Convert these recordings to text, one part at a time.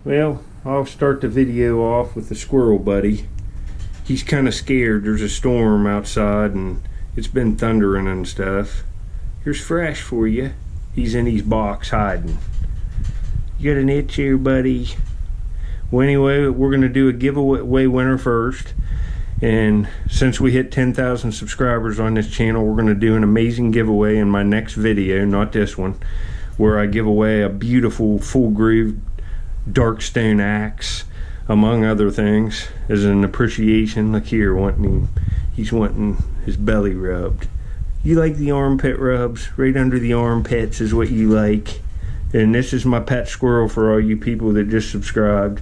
Well, I'll start the video off with the squirrel buddy. He's kind of scared. There's a storm outside and it's been thundering and stuff. Here's Fresh for you. He's in his box hiding. You got an itch here, buddy? Well, anyway, we're going to do a giveaway winner first. And since we hit 10,000 subscribers on this channel, we're going to do an amazing giveaway in my next video, not this one, where I give away a beautiful full groove dark stone axe, among other things, as an appreciation. Look here, he's wanting his belly rubbed. You like the armpit rubs? Right under the armpits is what you like. And this is my pet squirrel for all you people that just subscribed.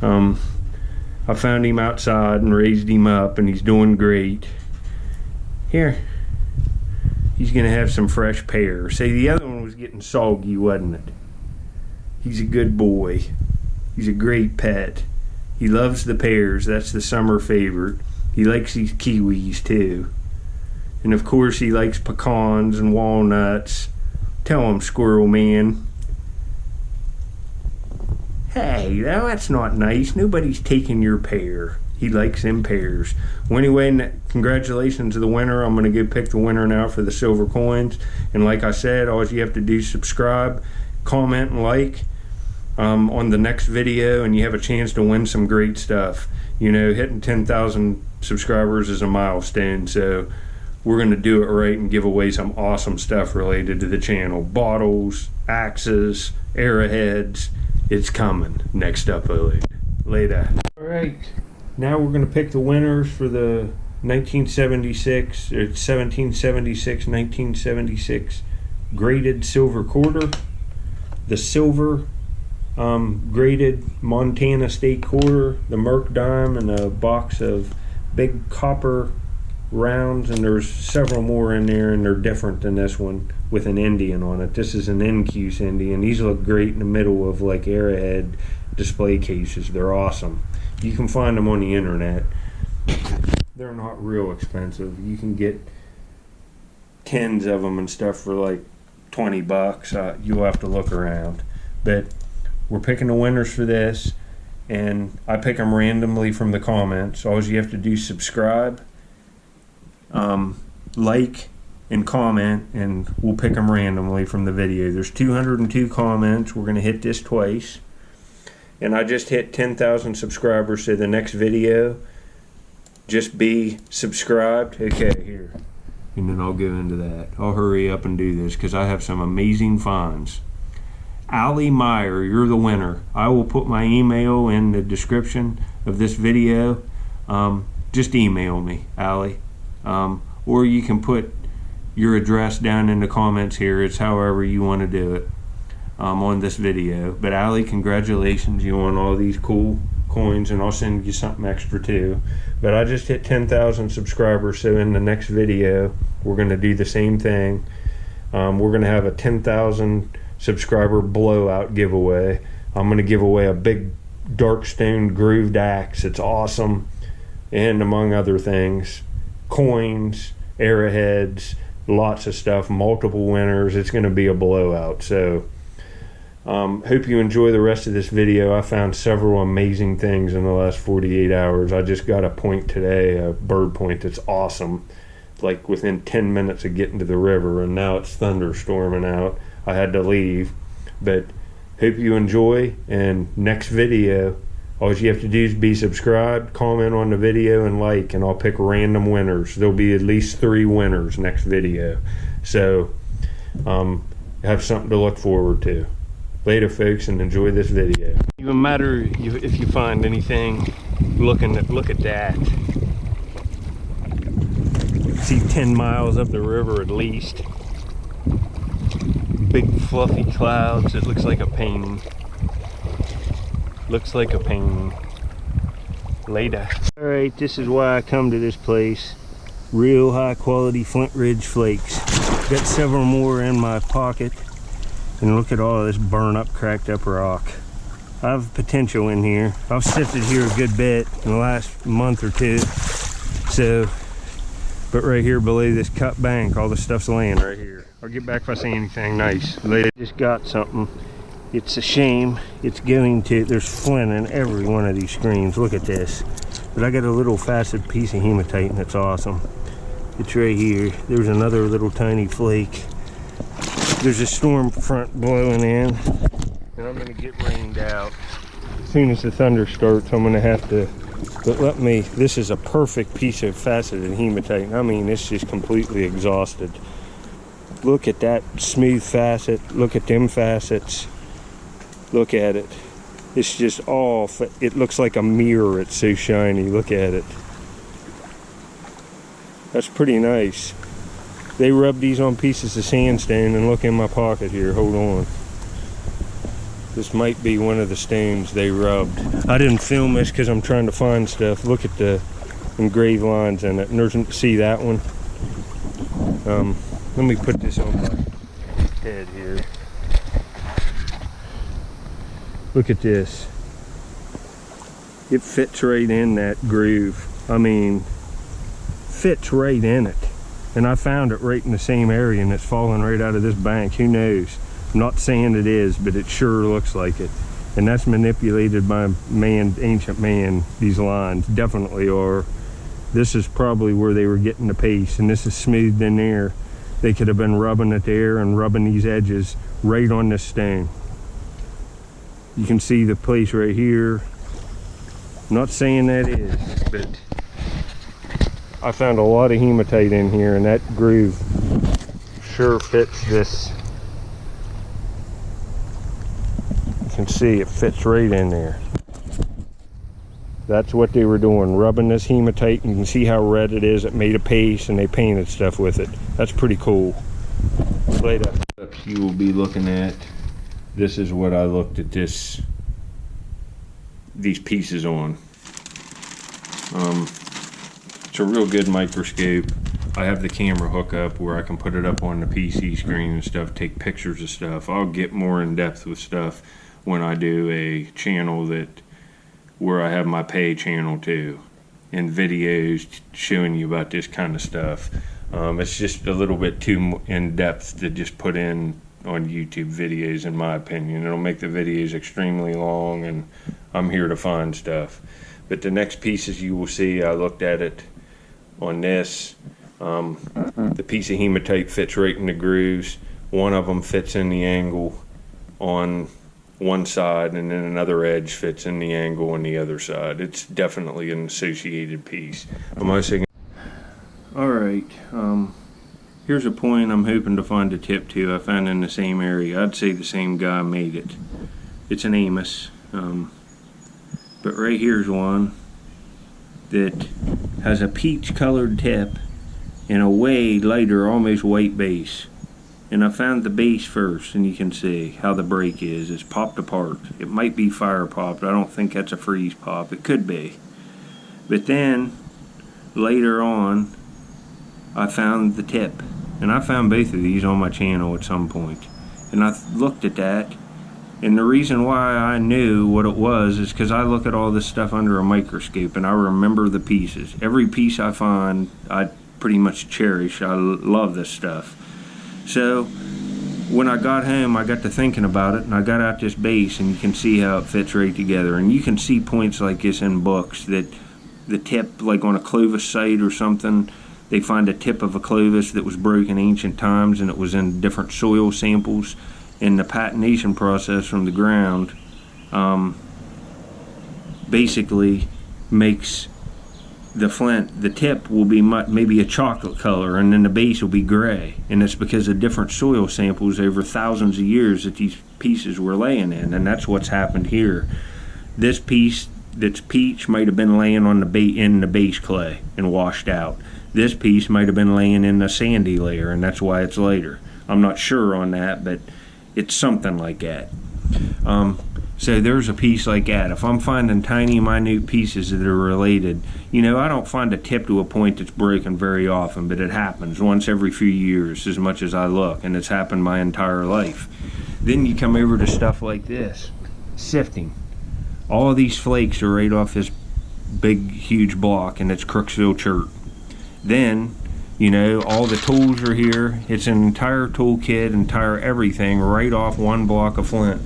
I found him outside and raised him up, and he's doing great. Here, he's gonna have some fresh pear. Say, the other one was getting soggy, wasn't it? He's a good boy. He's a great pet. He loves the pears. That's the summer favorite. He likes these kiwis too. And of course he likes pecans and walnuts. Tell him, Squirrel Man. Hey, now that's not nice. Nobody's taking your pear. He likes them pears. Well, anyway, congratulations to the winner. I'm going to go pick the winner now for the silver coins. And like I said, all you have to do is subscribe, comment, and like on the next video, and you have a chance to win some great stuff. You know, hitting 10,000 subscribers is a milestone, so we're going to do it right and give away some awesome stuff related to the channel. Bottles, axes, arrowheads. It's coming. Next up, later. Alright, now we're going to pick the winners for the 1976, or 1976 graded silver quarter. The silver graded Montana State quarter, the Merc dime, and a box of big copper rounds, and there's several more in there, and they're different than this one with an Indian on it. This is an Incuse Indian. These look great in the middle of like Arrowhead display cases. They're awesome. You can find them on the internet. They're not real expensive. You can get tens of them and stuff for like 20 bucks. You'll have to look around. But we're picking the winners for this, and I pick them randomly from the comments. All you have to do is subscribe, like, and comment, and we'll pick them randomly from the video. There's 202 comments. We're going to hit this twice. And I just hit 10,000 subscribers, so the next video, just be subscribed. Okay, here. And then I'll go into that. I'll hurry up and do this because I have some amazing finds. Allie Meyer, you're the winner. I will put my email in the description of this video. Just email me, Allie. Or you can put your address down in the comments here. It's however you want to do it on this video. But Allie, congratulations. You won all these cool coins, and I'll send you something extra too. But I just hit 10,000 subscribers, so in the next video we're going to do the same thing. We're going to have a 10,000 subscriber blowout giveaway. I'm going to give away a big dark stone grooved axe. It's awesome. And among other things, coins, arrowheads, lots of stuff, multiple winners. It's going to be a blowout. So hope you enjoy the rest of this video. I found several amazing things in the last 48 hours. I just got a point today, a bird point that's awesome, like within 10 minutes of getting to the river, and now it's thunderstorming out. I had to leave, but hope you enjoy. And next video, all you have to do is be subscribed, comment on the video, and like, and I'll pick random winners. There'll be at least 3 winners next video, so have something to look forward to. Later, folks, and enjoy this video. Even matter if you find anything. Look at that. You can see 10 miles up the river at least. Big fluffy clouds. It looks like a painting. Looks like a painting. Later. Alright, this is why I come to this place. Real high quality Flint Ridge flakes. Got several more in my pocket. And look at all of this burn up, cracked up rock. I have potential in here. I've sifted here a good bit in the last month or two. So, but right here below this cut bank, all the stuff's laying right here. I'll get back if I see anything nice. Later. Just got something. It's a shame it's going to, there's flint in every one of these screens. Look at this. But I got a little facet piece of hematite and it's awesome. It's right here. There's another little tiny flake. There's a storm front blowing in and I'm gonna get rained out. As soon as the thunder starts, I'm gonna have to, but this is a perfect piece of faceted hematite. I mean, it's just completely exhausted. Look at that smooth facet. Look at them facets. Look at it. It's just all, it looks like a mirror. It's so shiny. Look at it. That's pretty nice. They rubbed these on pieces of sandstone, and look in my pocket here. Hold on. This might be one of the stones they rubbed. I didn't film this because I'm trying to find stuff. Look at the engraved lines in it. And there's, see that one? Let me put this on my head here. Look at this. It fits right in that groove. I mean, fits right in it. And I found it right in the same area, and it's falling right out of this bank. Who knows? I'm not saying it is, but it sure looks like it. And that's manipulated by man, ancient man. These lines definitely are. This is probably where they were getting the paste, and this is smoothed in there. They could have been rubbing it there and rubbing these edges right on this stone. You can see the place right here. I'm not saying that is, but I found a lot of hematite in here, and that groove sure fits this. You can see it fits right in there. That's what they were doing, rubbing this hematite. You can see how red it is. It made a paste and they painted stuff with it. That's pretty cool. Later, you will be looking at, this is what I looked at these pieces on. It's a real good microscope. I have the camera hook up where I can put it up on the PC screen and stuff, take pictures of stuff. I'll get more in depth with stuff when I do a channel where I have my pay channel too, and videos showing you about this kind of stuff. It's just a little bit too in depth to just put in on YouTube videos, in my opinion. It'll make the videos extremely long, and I'm here to find stuff. But the next pieces you will see, I looked at it on this. The piece of hematite fits right in the grooves. One of them fits in the angle on one side, and then another edge fits in the angle on the other side. It's definitely an associated piece. I'm also alright, here's a point I'm hoping to find a tip to. I found in the same area. I'd say the same guy made it. It's an Amos, but right here's one that has a peach colored tip and a way lighter, almost white base. And I found the base first, and you can see how the break is. It's popped apart. It might be fire popped. I don't think that's a freeze pop. It could be. But then, later on, I found the tip. And I found both of these on my channel at some point. And I looked at that, and the reason why I knew what it was is because I look at all this stuff under a microscope, and I remember the pieces. Every piece I find, I pretty much cherish. I love this stuff. So when I got home, I got to thinking about it, and I got out this base, and you can see how it fits right together. And you can see points like this in books, that the tip, like on a Clovis site or something, they find a tip of a Clovis that was broken ancient times, and it was in different soil samples. And the patination process from the ground basically makes the flint, the tip will be maybe a chocolate color, and then the base will be gray. And it's because of different soil samples over thousands of years that these pieces were laying in, and that's what's happened here. This piece that's peach might have been laying on in the base clay and washed out. This piece might have been laying in a sandy layer, and that's why it's lighter. I'm not sure on that, but it's something like that. So there's a piece like that. If I'm finding tiny, minute pieces that are related, you know, I don't find a tip to a point that's broken very often, but it happens once every few years as much as I look, and it's happened my entire life. Then you come over to stuff like this, sifting. All of these flakes are right off this big, huge block, and it's Crooksville Chert. Then, you know, all the tools are here. It's an entire toolkit, entire everything right off one block of flint.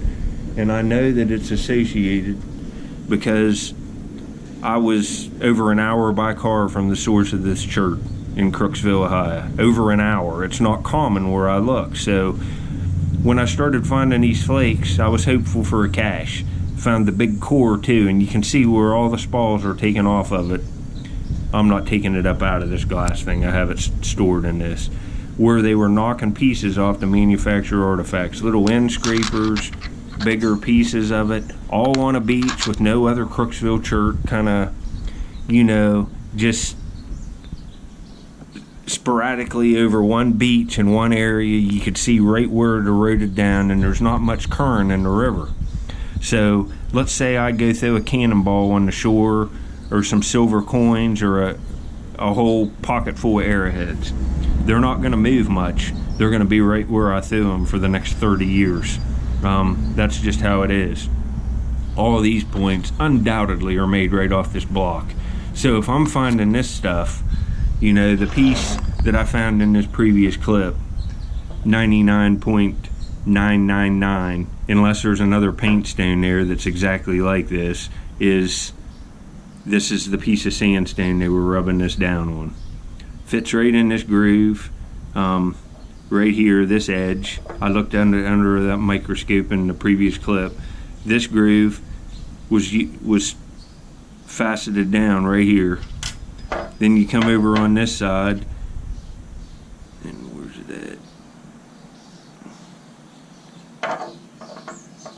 and I know that it's associated because I was over an hour by car from the source of this chert in Crooksville, Ohio. Over an hour. It's not common where I look. So when I started finding these flakes, I was hopeful for a cache. Found the big core too, and you can see where all the spalls are taken off of it. I'm not taking it up out of this glass thing. I have it stored in this. Where they were knocking pieces off the manufacturer artifacts. Little end scrapers, bigger pieces of it, all on a beach with no other Crooksville chert, kind of, you know, just sporadically over one beach in one area. You could see right where it eroded down, and there's not much current in the river. So let's say I go throw a cannonball on the shore, or some silver coins, or a whole pocket full of arrowheads. They're not going to move much. They're going to be right where I threw them for the next 30 years. That's just how it is. All of these points undoubtedly are made right off this block. So if I'm finding this stuff, you know, the piece that I found in this previous clip, 99.999, unless there's another paint stone there that's exactly like this is the piece of sandstone they were rubbing this down on. Fits right in this groove. Right here, this edge. I looked under that microscope in the previous clip. This groove was faceted down right here. Then you come over on this side, and where's it at?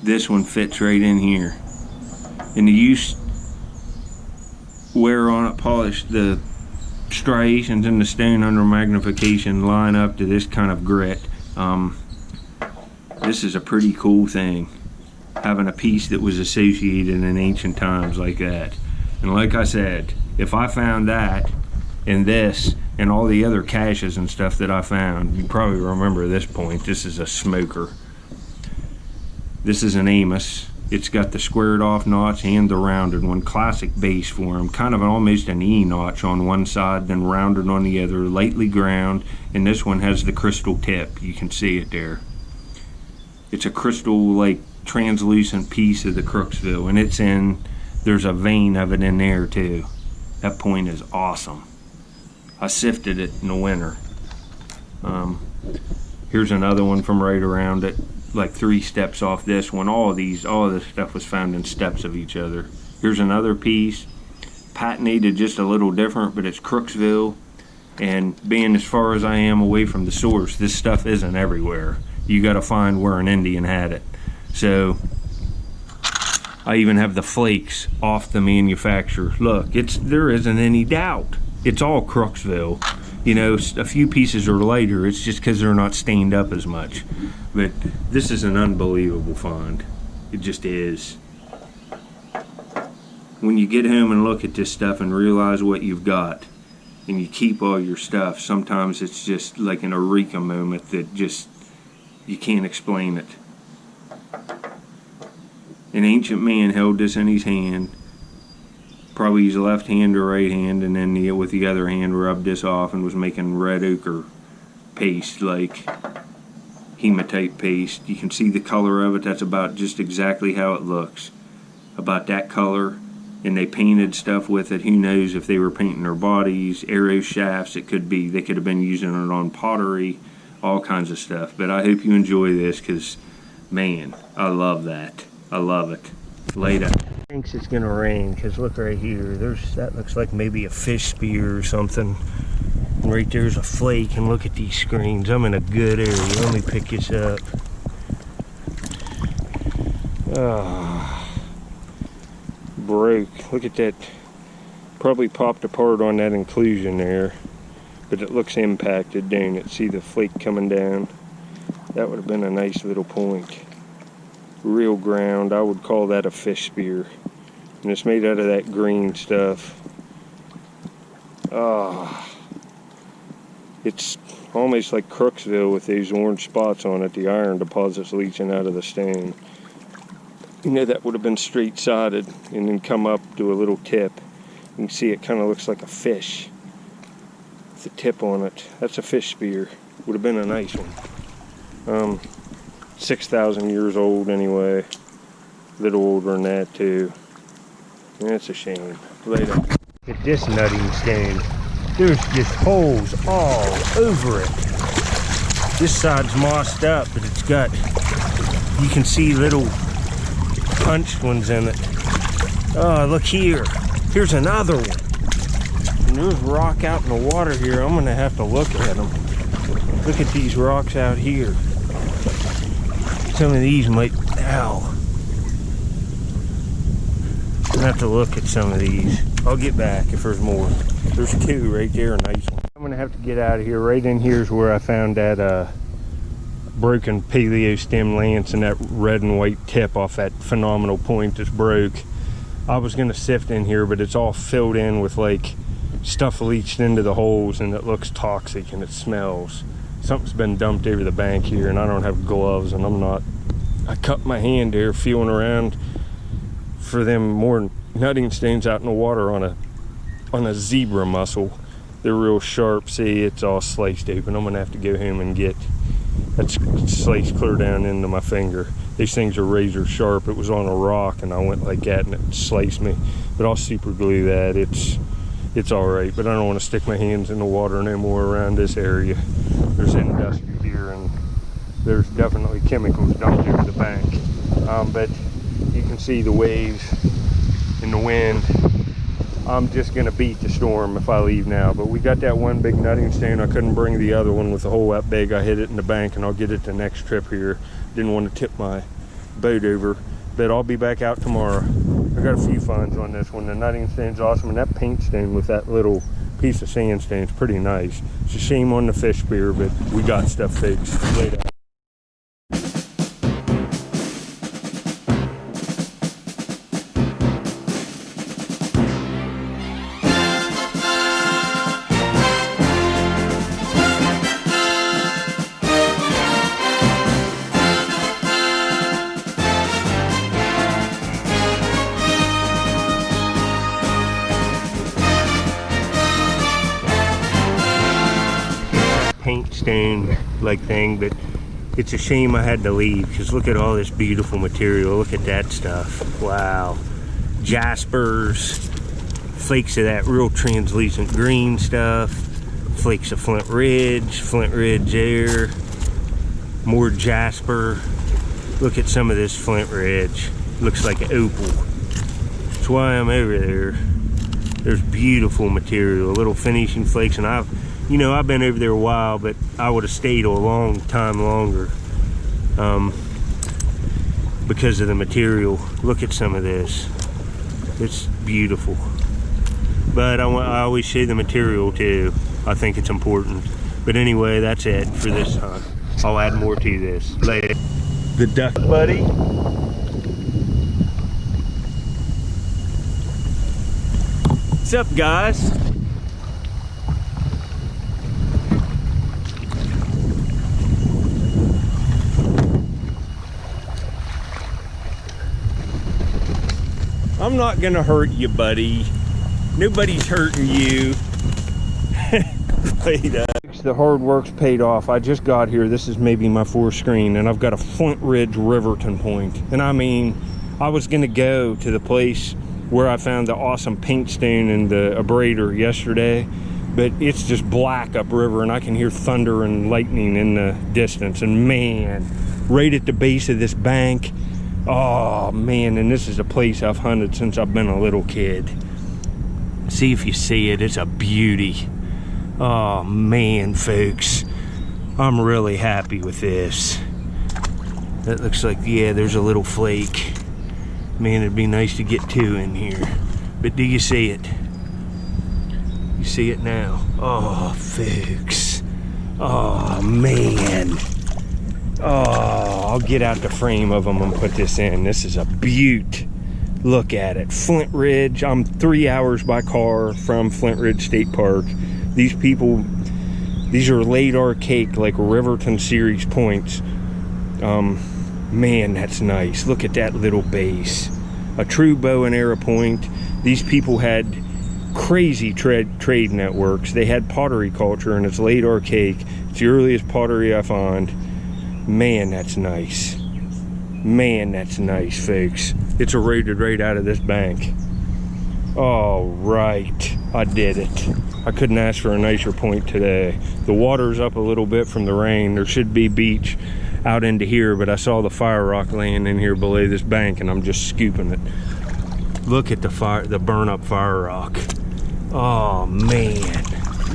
This one fits right in here. And the use wear on it polish, the striations in the stone under magnification line up to this kind of grit. This is a pretty cool thing, having a piece that was associated in ancient times like that. And like I said, if I found that and this and all the other caches and stuff that I found, you probably remember this point. This is a smoker. This is an Amos. It's got the squared off notch and the rounded one. Classic base form. Kind of almost an E notch on one side, then rounded on the other, lightly ground. And this one has the crystal tip. You can see it there. It's a crystal, like, translucent piece of the Crooksville. And it's in, there's a vein of it in there too. That point is awesome. I sifted it in the winter. Here's another one from right around it. Like 3 steps off this one. All of this stuff was found in steps of each other. Here's another piece, patinated just a little different, but it's Crooksville. And being as far as I am away from the source, this stuff isn't everywhere. You got to find where an Indian had it. So I even have the flakes off the manufacturer. Look, there isn't any doubt. It's all Crooksville. You know, a few pieces are lighter. It's just because they're not stained up as much. But this is an unbelievable find. It just is. When you get home and look at this stuff and realize what you've got, and you keep all your stuff, sometimes it's just like an eureka moment that just, you can't explain it. An ancient man held this in his hand, probably his left hand or right hand, and then with the other hand rubbed this off and was making red ochre paste, like hematite paste. You can see the color of it. That's about just exactly how it looks, about that color. And they painted stuff with it. Who knows if they were painting their bodies, arrow shafts. It could be, they could have been using it on pottery, all kinds of stuff. But I hope you enjoy this, because man, I love that. I love it. Later. Thinks it's gonna rain, because look right here, that looks like maybe a fish spear or something. And right there's a flake, and look at these screens. I'm in a good area. Let me pick this up. Broke. Look at that. Probably popped apart on that inclusion there, but it looks impacted, don't it? See the flake coming down? That would have been a nice little point. Real ground. I would call that a fish spear. And it's made out of that green stuff. It's almost like Crooksville with these orange spots on it. The iron deposits leaching out of the stone. You know, that would have been straight sided and then come up to a little tip. You can see it kind of looks like a fish with a tip on it. That's a fish spear. Would have been a nice one. 6,000 years old anyway. A little older than that too. That's a shame. Later. At this nutting stone, there's just holes all over it. This side's mossed up, but it's got, you can see little punched ones in it. Oh, look here. Here's another one. And there's rock out in the water here. I'm gonna have to look at them. Look at these rocks out here. Some of these might, ow. I'm gonna have to look at some of these. I'll get back if there's more. There's two right there, a nice one. I'm gonna have to get out of here. Right in here is where I found that broken paleo stem lance and that red and white tip off that phenomenal point that's broke. I was gonna sift in here, but it's all filled in with like stuff leached into the holes, and it looks toxic and it smells. Something's been dumped over the bank here, and I don't have gloves, and I cut my hand there feeling around for them more nutting stones out in the water on a zebra mussel. They're real sharp. See, it's all sliced open. I'm gonna have to go home and get that sliced clear down into my finger. These things are razor sharp. It was on a rock and I went like that and it sliced me, but I'll super glue that. It's all right, but I don't want to stick my hands in the water no more around this area. There's industry here, and there's definitely chemicals dumped over the bank. But you can see the waves and the wind. I'm just gonna beat the storm if I leave now. But we got that one big nutting stone. I couldn't bring the other one with the hole that big. I hid it in the bank, and I'll get it the next trip here. Didn't want to tip my boat over, but I'll be back out tomorrow. I got a few finds on this one. The nutting stone's awesome, and that paint stain with that little piece of sandstone is pretty nice. It's a shame on the fish spear, but we got stuff fixed. Later. Paint stain like thing, but it's a shame I had to leave because look at all this beautiful material. Look at that stuff. Wow. Jaspers, flakes of that real translucent green stuff, flakes of Flint Ridge there, more jasper. Look at some of this Flint Ridge. Looks like an opal. That's why I'm over there. There's beautiful material, little finishing flakes, and I've been over there a while, but I would have stayed a long time longer because of the material. Look at some of this. It's beautiful. But I always say the material too. I think it's important. But anyway, that's it for this hunt. I'll add more to this later. The duck buddy. What's up, guys? I'm not gonna hurt you, buddy. Nobody's hurting you. The hard work's paid off. I just got here. This is maybe my fourth screen, and I've got a Flint Ridge Riverton point. And I mean, I was gonna go to the place where I found the awesome paint stain and the abrader yesterday, but it's just black upriver, and I can hear thunder and lightning in the distance. And man, right at the base of this bank, oh man, and this is a place I've hunted since I've been a little kid. See if you see it, it's a beauty. Oh man, folks, I'm really happy with this. That looks like, yeah, there's a little flake. Man, it'd be nice to get two in here. But do you see it? You see it now? Oh, folks. Oh man. Oh, I'll get out the frame of them and put this in. This is a beaut. Look at it. Flint Ridge. I'm 3 hours by car from Flint Ridge State Park. These people, these are LADAR cake, like Riverton series points. Man, that's nice. Look at that little base. A true bow and arrow point. These people had crazy trade networks. They had pottery culture, and it's LADAR cake. It's the earliest pottery I found. Man, that's nice. Man, that's nice, folks. It's eroded right out of this bank. All right, I did it. I couldn't ask for a nicer point today. The water's up a little bit from the rain. There should be beach out into here, but I saw the fire rock laying in here below this bank, and I'm just scooping it. Look at the burn up fire rock. Oh man,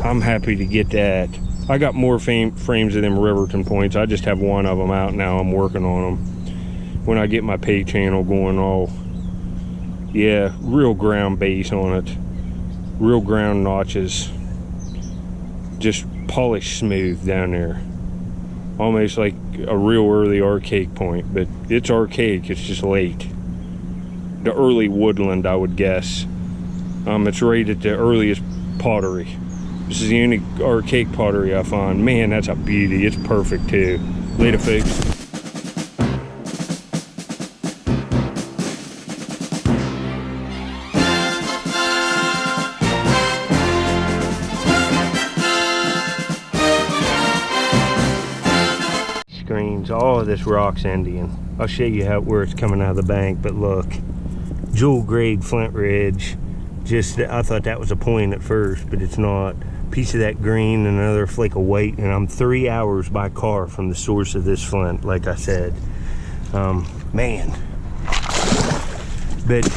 I'm happy to get that. I got more frames of them Riverton points. I just have one of them out now. I'm working on them. When I get my pay channel going, all, yeah, real ground base on it. Real ground notches. Just polished smooth down there. Almost like a real early archaic point, but it's archaic, it's just late. The early woodland, I would guess. It's right at the earliest pottery. This is the only archaic pottery I find. Man, that's a beauty. It's perfect too. Later, folks. Screens. All of this rock's Indian. I'll show you where it's coming out of the bank, but look. Jewel grade flint ridge. I thought that was a point at first, but it's not. Piece of that green and another flake of white, and I'm 3 hours by car from the source of this flint, like I said. Man. But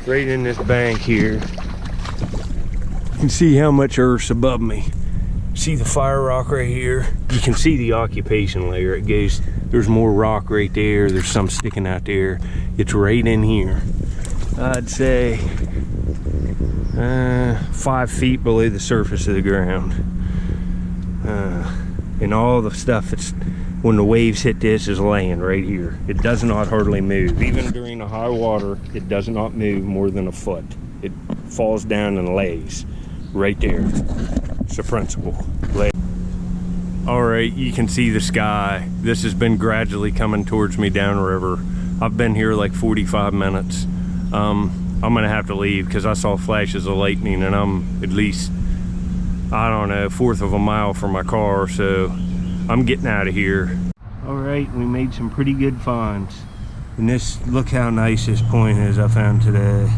right in this bank here, you can see how much earth's above me. See the fire rock right here? You can see the occupation layer. It goes, there's more rock right there. There's some sticking out there. It's right in here. I'd say 5 feet below the surface of the ground. And all the stuff that's, when the waves hit this, is laying right here. It does not hardly move. Even during the high water, it does not move more than a foot. It falls down and lays right there. It's the principle. All right, you can see the sky. This has been gradually coming towards me downriver. I've been here like 45 minutes. I'm gonna have to leave because I saw flashes of lightning, and I'm at least, I don't know, 1/4 of a mile from my car, so I'm getting out of here. All right, we made some pretty good finds. And this, look how nice this point is I found today.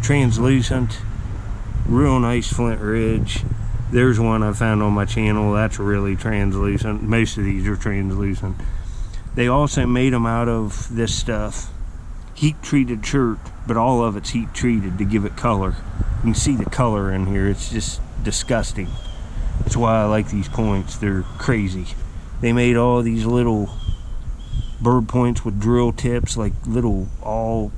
Translucent, real nice flint ridge. There's one I found on my channel that's really translucent. Most of these are translucent. They also made them out of this stuff, heat treated chert, but all of it's heat treated to give it color. You can see the color in here. It's just disgusting. That's why I like these points. They're crazy. They made all these little bird points with drill tips, like little,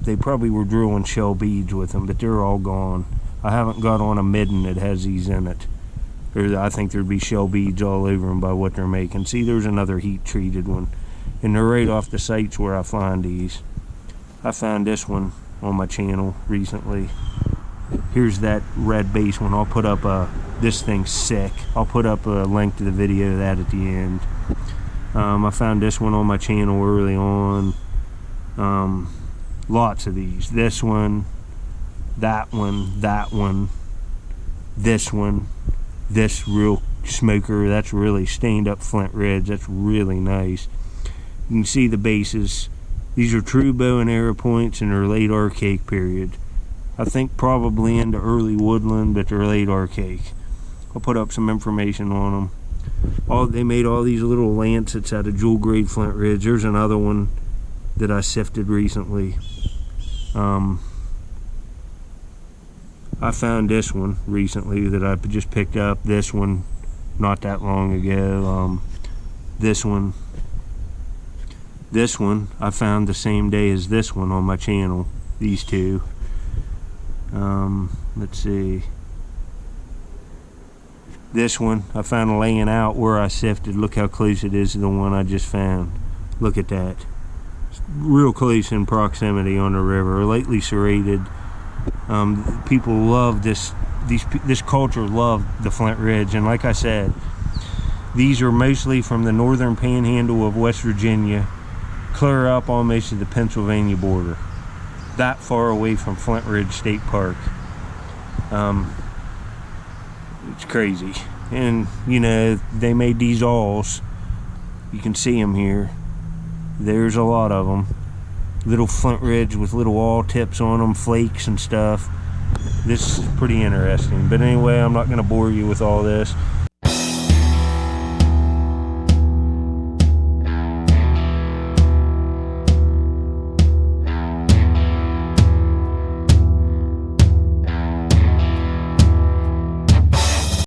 they probably were drilling shell beads with them, but they're all gone. I haven't got on a midden that has these in it. I think there'd be shell beads all over them by what they're making. See, there's another heat treated one, and they're right off the sites where I find these. I found this one on my channel recently. Here's that red base one. I'll put up this thing's sick. I'll put up a link to the video of that at the end. I found this one on my channel early on. Lots of these. This one, that one, that one, this one, this real smoker. That's really stained up flint ridge. That's really nice. You can see the bases. These are true bow and arrow points in their late archaic period. I think probably into early woodland, but they're late archaic. I'll put up some information on them. They made all these little lancets out of jewel grade flint ridge. There's another one that I sifted recently. I found this one recently that I just picked up. This one not that long ago. This one I found the same day as this one on my channel. These two. Let's see. This one I found laying out where I sifted. Look how close it is to the one I just found. Look at that. It's real close in proximity on the river. Lightly serrated. People love this. This culture loved the Flint Ridge, and like I said, these are mostly from the northern panhandle of West Virginia, clear up almost to the Pennsylvania border. That far away from Flint Ridge State Park. It's crazy. And you know, they made these awls You can see them here. There's a lot of them. Little flint ridge with little awl tips on them, flakes and stuff. This is pretty interesting. But anyway, I'm not going to bore you with all this.